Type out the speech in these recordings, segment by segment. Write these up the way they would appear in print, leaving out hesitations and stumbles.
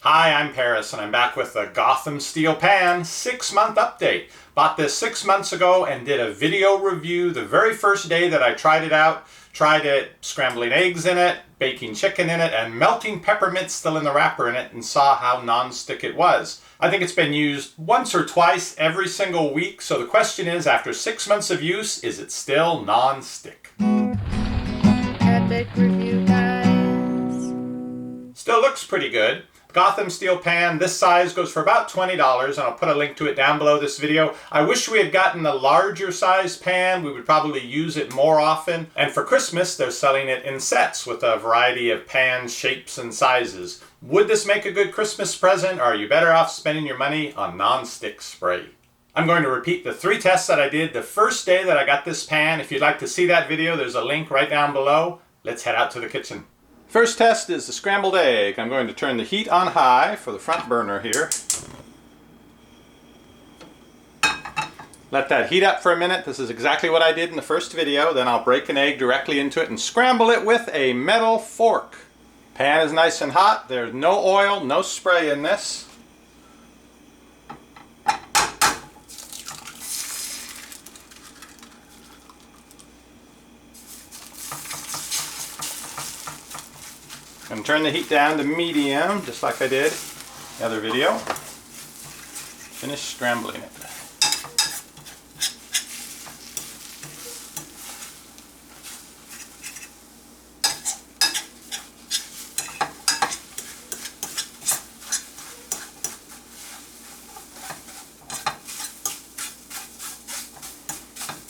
Hi, I'm Paris, and I'm back with the Gotham Steel Pan 6-month update. Bought this 6 months ago and did a video review the very first day that I tried it out. Tried it scrambling eggs in it, baking chicken in it, and melting peppermint still in the wrapper in it, and saw how non-stick it was. I think it's been used once or twice every single week, so the question is, after 6 months of use, is it still non-stick? Epic review, guys. Still looks pretty good. Gotham Steel Pan, this size goes for about $20, and I'll put a link to it down below this video. I wish we had gotten a larger size pan. We would probably use it more often. And for Christmas, they're selling it in sets with a variety of pan shapes and sizes. Would this make a good Christmas present, or are you better off spending your money on non-stick spray? I'm going to repeat the 3 tests that I did the first day that I got this pan. If you'd like to see that video, there's a link right down below. Let's head out to the kitchen. First test is the scrambled egg. I'm going to turn the heat on high for the front burner here. Let that heat up for a minute. This is exactly what I did in the first video. Then I'll break an egg directly into it and scramble it with a metal fork. Pan is nice and hot. There's no oil, no spray in this. And turn the heat down to medium, just like I did in the other video. Finish scrambling it.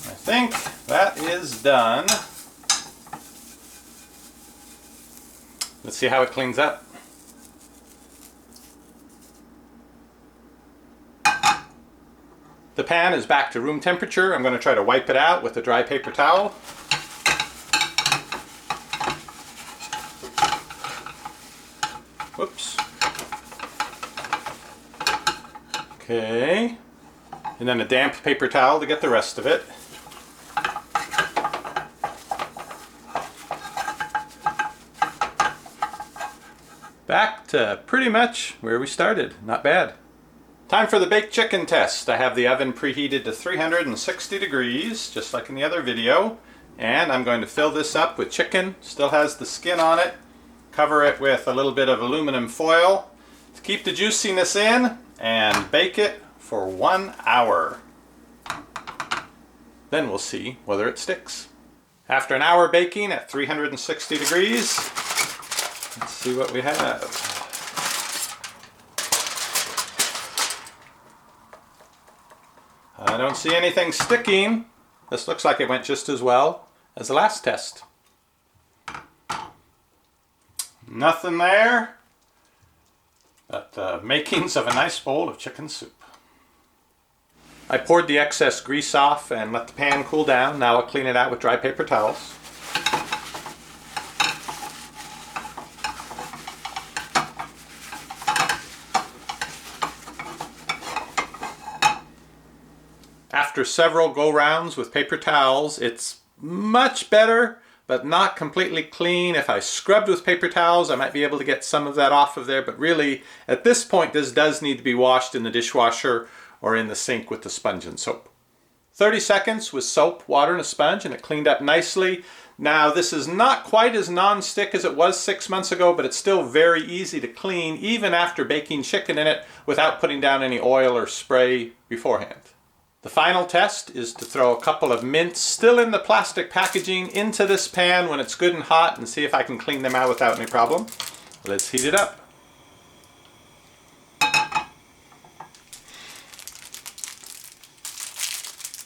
I think that is done. Let's see how it cleans up. The pan is back to room temperature. I'm going to try to wipe it out with a dry paper towel. Whoops. Okay. And then a damp paper towel to get the rest of it. Back to pretty much where we started. Not bad. Time for the baked chicken test. I have the oven preheated to 360 degrees, just like in the other video. And I'm going to fill this up with chicken. Still has the skin on it. Cover it with a little bit of aluminum foil to keep the juiciness in, and bake it for 1 hour. Then we'll see whether it sticks. After an hour baking at 360 degrees, let's see what we have. I don't see anything sticking. This looks like it went just as well as the last test. Nothing there but the makings of a nice bowl of chicken soup. I poured the excess grease off and let the pan cool down. Now I'll clean it out with dry paper towels. After several go-rounds with paper towels, it's much better, but not completely clean. If I scrubbed with paper towels, I might be able to get some of that off of there, but really, at this point, this does need to be washed in the dishwasher or in the sink with the sponge and soap. 30 seconds with soap, water, and a sponge, and it cleaned up nicely. Now, this is not quite as non-stick as it was 6 months ago, but it's still very easy to clean, even after baking chicken in it, without putting down any oil or spray beforehand. The final test is to throw a couple of mints still in the plastic packaging into this pan when it's good and hot, and see if I can clean them out without any problem. Let's heat it up.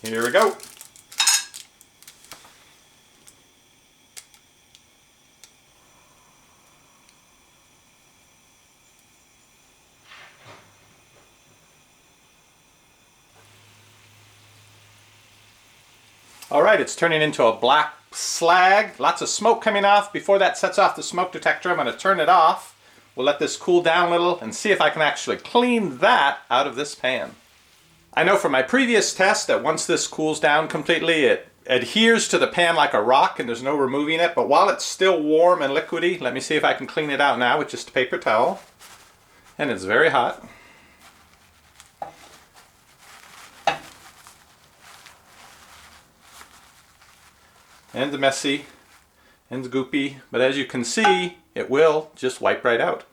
Here we go. All right, it's turning into a black slag. Lots of smoke coming off. Before that sets off the smoke detector, I'm going to turn it off. We'll let this cool down a little and see if I can actually clean that out of this pan. I know from my previous test that once this cools down completely, it adheres to the pan like a rock and there's no removing it. But while it's still warm and liquidy, let me see if I can clean it out now with just a paper towel. And it's very hot. And messy and goopy, but as you can see, it will just wipe right out.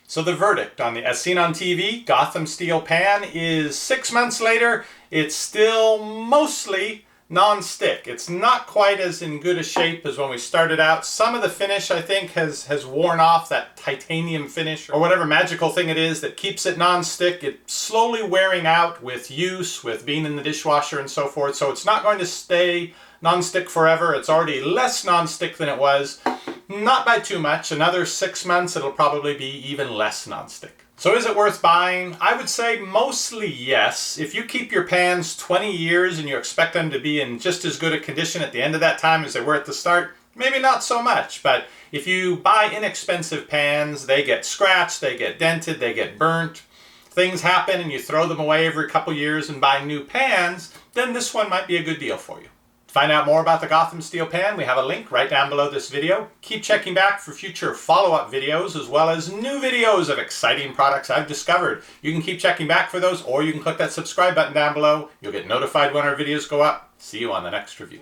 So the verdict on the As Seen on TV Gotham steel pan is 6 months later, it's still mostly non-stick. It's not quite as in good a shape as when we started out. Some of the finish, I think, has worn off, that titanium finish or whatever magical thing it is that keeps it non-stick. It's slowly wearing out with use, with being in the dishwasher and so forth, so it's not going to stay non-stick forever. It's already less non-stick than it was. Not by too much. Another 6 months, it'll probably be even less non-stick. So is it worth buying? I would say mostly yes. If you keep your pans 20 years and you expect them to be in just as good a condition at the end of that time as they were at the start, maybe not so much. But if you buy inexpensive pans, they get scratched, they get dented, they get burnt, things happen and you throw them away every couple years and buy new pans, then this one might be a good deal for you. To find out more about the Gotham steel pan, we have a link right down below this video. Keep checking back for future follow-up videos as well as new videos of exciting products I've discovered. You can keep checking back for those, or you can click that subscribe button down below. You'll get notified when our videos go up. See you on the next review.